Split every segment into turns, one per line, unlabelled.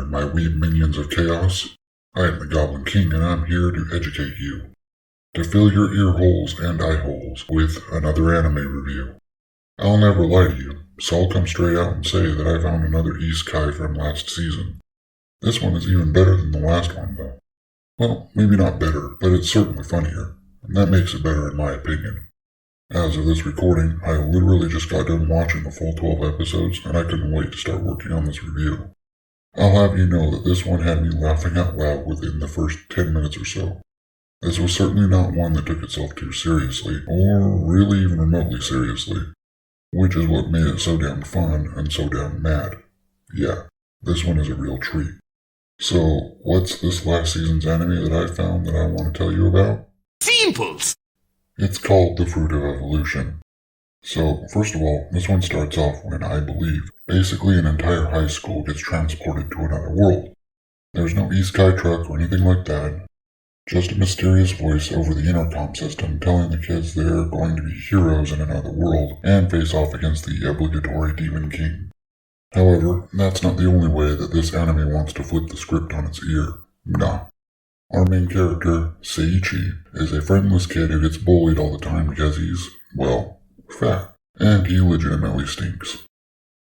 there, my weeb minions of chaos. I am the Goblin King, and I'm here to educate you. To fill your ear holes and eye holes with another anime review. I'll never lie to you, so I'll come straight out and say that I found another Isekai from last season. This one is even better than the last one, though. Well, maybe not better, but it's certainly funnier, and that makes it better in my opinion. As of this recording, I literally just got done watching the full 12 episodes, and I couldn't wait to start working on this review. I'll have you know that this one had me laughing out loud within the first 10 minutes or so. This was certainly not one that took itself too seriously, or really even remotely seriously, which is what made it so damn fun and so damn mad. Yeah, this one is a real treat. So, what's this last season's anime that I found that I want to tell you about?
Simples!
It's called The Fruit of Evolution. So, first of all, this one starts off when, I believe, basically an entire high school gets transported to another world. There's no Isekai truck or anything like that, just a mysterious voice over the intercom system telling the kids they're going to be heroes in another world and face off against the obligatory Demon King. However, that's not the only way that this anime wants to flip the script on its ear. Nah. Our main character, Seiichi, is a friendless kid who gets bullied all the time because he's, well, fat. And he legitimately stinks.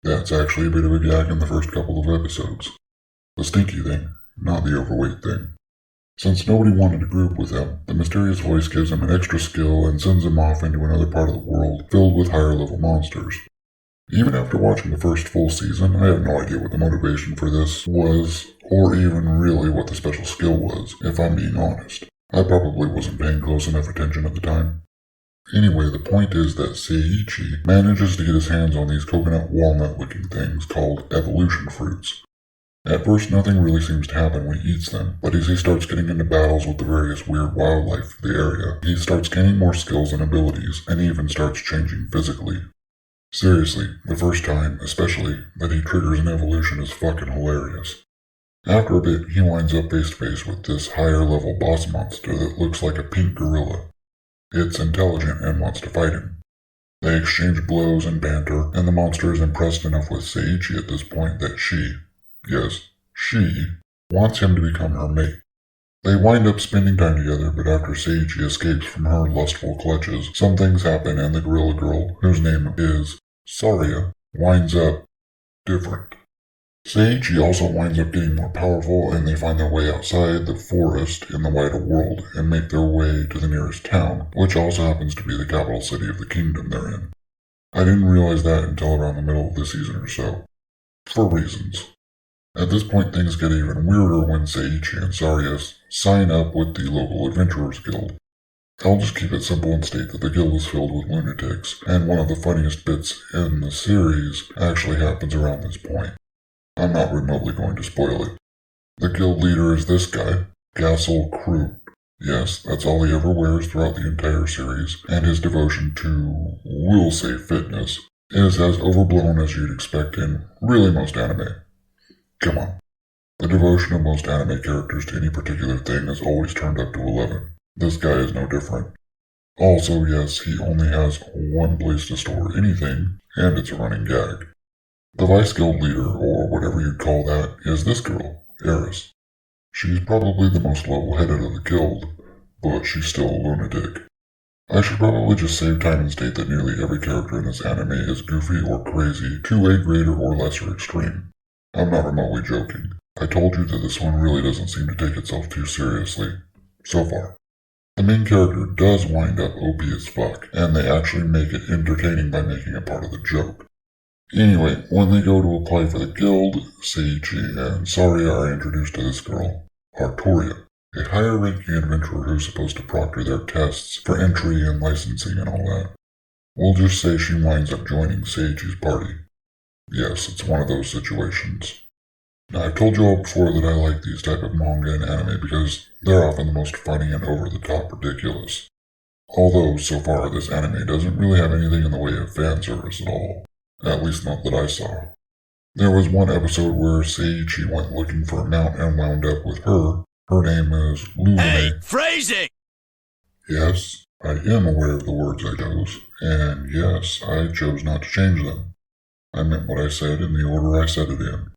That's actually a bit of a gag in the first couple of episodes. The stinky thing, not the overweight thing. Since nobody wanted to group with him, the mysterious voice gives him an extra skill and sends him off into another part of the world filled with higher level monsters. Even after watching the first full season, I have no idea what the motivation for this was, or even really what the special skill was, if I'm being honest. I probably wasn't paying close enough attention at the time. Anyway, the point is that Seiichi manages to get his hands on these coconut walnut looking things called evolution fruits. At first, nothing really seems to happen when he eats them, but as he starts getting into battles with the various weird wildlife of the area, he starts gaining more skills and abilities, and even starts changing physically. Seriously, the first time, especially, that he triggers an evolution is fucking hilarious. After a bit, he winds up face to face with this higher level boss monster that looks like a pink gorilla. It's intelligent and wants to fight him. They exchange blows and banter, and the monster is impressed enough with Seiichi at this point that she wants him to become her mate. They wind up spending time together, but after Seiichi escapes from her lustful clutches, some things happen and the gorilla girl, whose name is Saria, winds up different. Seiichi also winds up getting more powerful, and they find their way outside the forest in the wider world and make their way to the nearest town, which also happens to be the capital city of the kingdom they're in. I didn't realize that until around the middle of the season or so. For reasons. At this point, things get even weirder when Seiichi and Saria sign up with the local Adventurers Guild. I'll just keep it simple and state that the guild is filled with lunatics, and one of the funniest bits in the series actually happens around this point. I'm not remotely going to spoil it. The guild leader is this guy, Gassel Kroot. Yes, that's all he ever wears throughout the entire series, and his devotion to, we'll say fitness, is as overblown as you'd expect in really most anime. Come on. The devotion of most anime characters to any particular thing is always turned up to 11. This guy is no different. Also, yes, he only has one place to store anything, and it's a running gag. The vice guild leader, or whatever you'd call that, is this girl, Eris. She's probably the most level-headed of the guild, but she's still a lunatic. I should probably just save time and state that nearly every character in this anime is goofy or crazy to a greater or lesser extreme. I'm not remotely joking. I told you that this one really doesn't seem to take itself too seriously. So far. The main character does wind up OP as fuck, and they actually make it entertaining by making it part of the joke. Anyway, when they go to apply for the guild, Seiichi and Saria are introduced to this girl, Artoria, a higher-ranking adventurer who's supposed to proctor their tests for entry and licensing and all that. We'll just say she winds up joining Seiichi's party. Yes, it's one of those situations. Now, I've told you all before that I like these type of manga and anime because they're often the most funny and over-the-top ridiculous. Although, so far, this anime doesn't really have anything in the way of fan service at all. At least not that I saw. There was one episode where Seiichi went looking for a mount and wound up with her. Her name is Lune.
Hey, phrasing!
Yes, I am aware of the words I chose, and yes, I chose not to change them. I meant what I said in the order I said it in.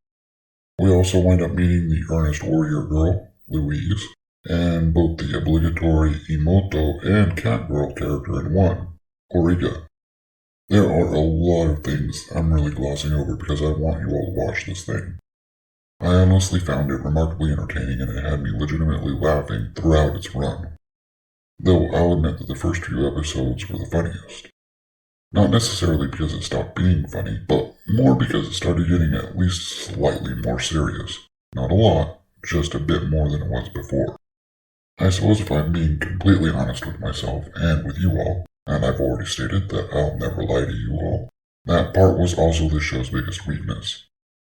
We also wind up meeting the earnest warrior girl, Louise, and both the obligatory Imoto and cat girl character in one, Origa. There are a lot of things I'm really glossing over because I want you all to watch this thing. I honestly found it remarkably entertaining and it had me legitimately laughing throughout its run. Though I'll admit that the first few episodes were the funniest. Not necessarily because it stopped being funny, but more because it started getting at least slightly more serious. Not a lot, just a bit more than it was before. I suppose if I'm being completely honest with myself and with you all, and I've already stated that I'll never lie to you all, that part was also the show's biggest weakness.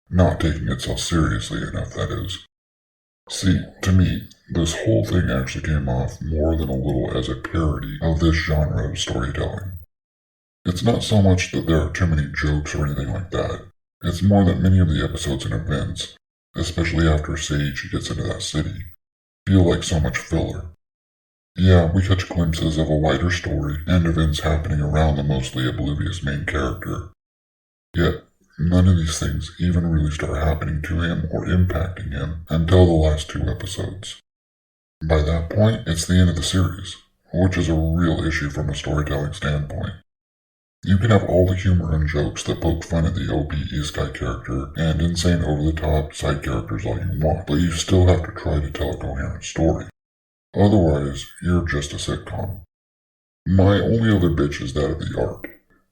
Not taking itself seriously enough, that is. See, to me, this whole thing actually came off more than a little as a parody of this genre of storytelling. It's not so much that there are too many jokes or anything like that. It's more that many of the episodes and events, especially after Sage gets into that city, feel like so much filler. Yeah, we catch glimpses of a wider story and events happening around the mostly oblivious main character. Yet, none of these things even really start happening to him or impacting him until the last 2 episodes. By that point, it's the end of the series, which is a real issue from a storytelling standpoint. You can have all the humor and jokes that poke fun at the OP Isekai character and insane over-the-top side characters all you want, but you still have to try to tell a coherent story. Otherwise, you're just a sitcom. My only other bitch is that of the art.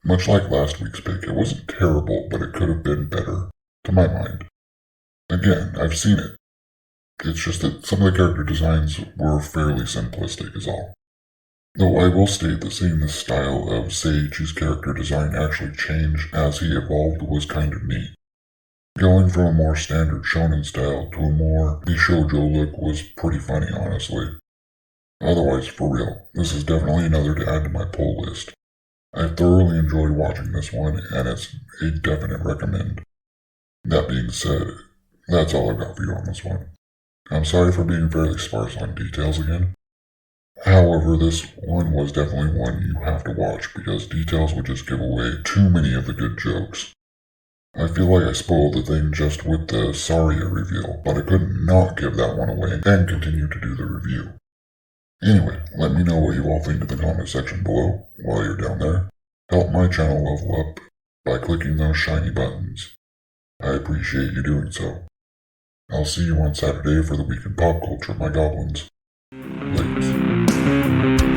Much like last week's pick, it wasn't terrible, but it could have been better, to my mind. Again, I've seen it. It's just that some of the character designs were fairly simplistic is all. Though I will state that seeing the style of Sage's character design actually change as he evolved was kind of neat. Going from a more standard shonen style to a more shoujo look was pretty funny, honestly. Otherwise, for real, this is definitely another to add to my pull list. I thoroughly enjoyed watching this one, and it's a definite recommend. That being said, that's all I got for you on this one. I'm sorry for being fairly sparse on details again. However, this one was definitely one you have to watch because details would just give away too many of the good jokes. I feel like I spoiled the thing just with the Saria reveal, but I couldn't not give that one away and continue to do the review. Anyway, let me know what you all think in the comment section below while you're down there. Help my channel level up by clicking those shiny buttons. I appreciate you doing so. I'll see you on Saturday for the week in pop culture, my goblins. Late.